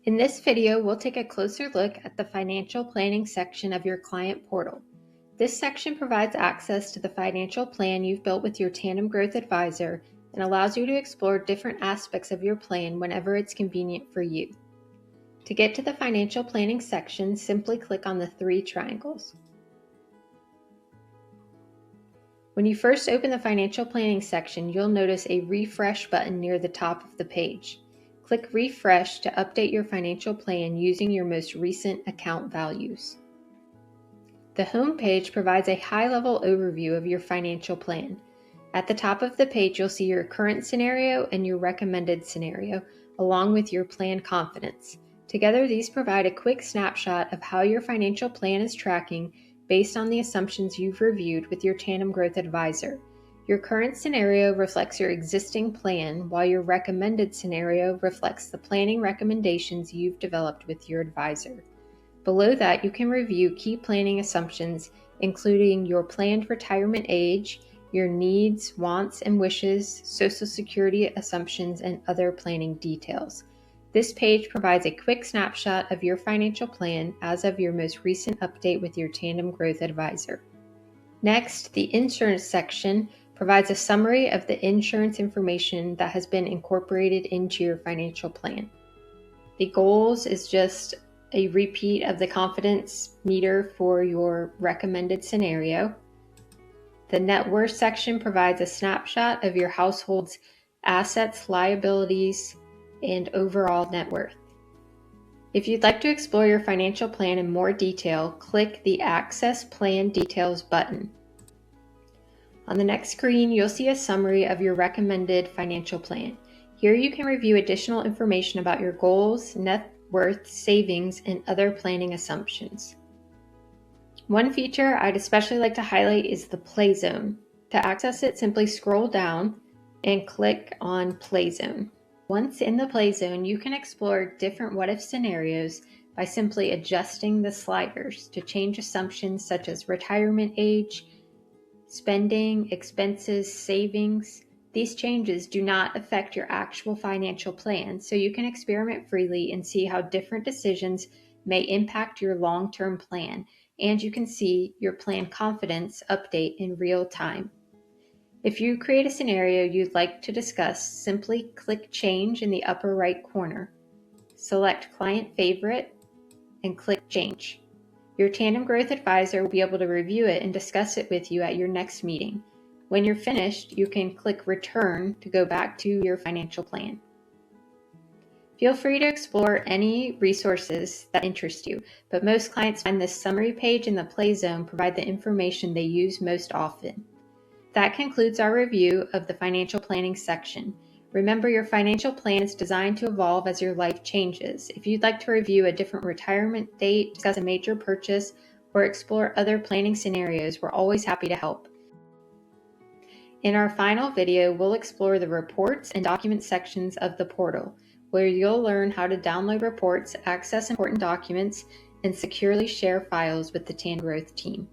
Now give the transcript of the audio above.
In this video, we'll take a closer look at the financial planning section of your client portal. This section provides access to the financial plan you've built with your Tandem Growth Advisor and allows you to explore different aspects of your plan whenever it's convenient for you. To get to the financial planning section, simply click on the three triangles. When you first open the financial planning section, you'll notice a refresh button near the top of the page. Click Refresh to update your financial plan using your most recent account values. The home page provides a high-level overview of your financial plan. At the top of the page, you'll see your current scenario and your recommended scenario, along with your plan confidence. Together, these provide a quick snapshot of how your financial plan is tracking based on the assumptions you've reviewed with your Tandem Growth Advisor. Your current scenario reflects your existing plan, while your recommended scenario reflects the planning recommendations you've developed with your advisor. Below that, you can review key planning assumptions, including your planned retirement age, your needs, wants, and wishes, Social Security assumptions, and other planning details. This page provides a quick snapshot of your financial plan as of your most recent update with your Tandem Growth Advisor. Next, the insurance section provides a summary of the insurance information that has been incorporated into your financial plan. The goals is just a repeat of the confidence meter for your recommended scenario. The net worth section provides a snapshot of your household's assets, liabilities, and overall net worth. If you'd like to explore your financial plan in more detail, click the Access Plan Details button. On the next screen, you'll see a summary of your recommended financial plan. Here you can review additional information about your goals, net worth, savings, and other planning assumptions. One feature I'd especially like to highlight is the Play Zone. To access it, simply scroll down and click on Play Zone. Once in the Play Zone, you can explore different what-if scenarios by simply adjusting the sliders to change assumptions such as retirement age, spending, expenses, savings. These changes do not affect your actual financial plan, so you can experiment freely and see how different decisions may impact your long-term plan, and you can see your plan confidence update in real time. If you create a scenario you'd like to discuss, simply click Change in the upper right corner. Select Client Favorite and click Change. Your Tandem Growth Advisor will be able to review it and discuss it with you at your next meeting. When you're finished, you can click Return to go back to your financial plan. Feel free to explore any resources that interest you, but most clients find this summary page in the Play Zone provide the information they use most often. That concludes our review of the financial planning section. Remember, your financial plan is designed to evolve as your life changes. If you'd like to review a different retirement date, discuss a major purchase, or explore other planning scenarios, we're always happy to help. In our final video, we'll explore the reports and document sections of the portal, where you'll learn how to download reports, access important documents, and securely share files with the Tandem Growth team.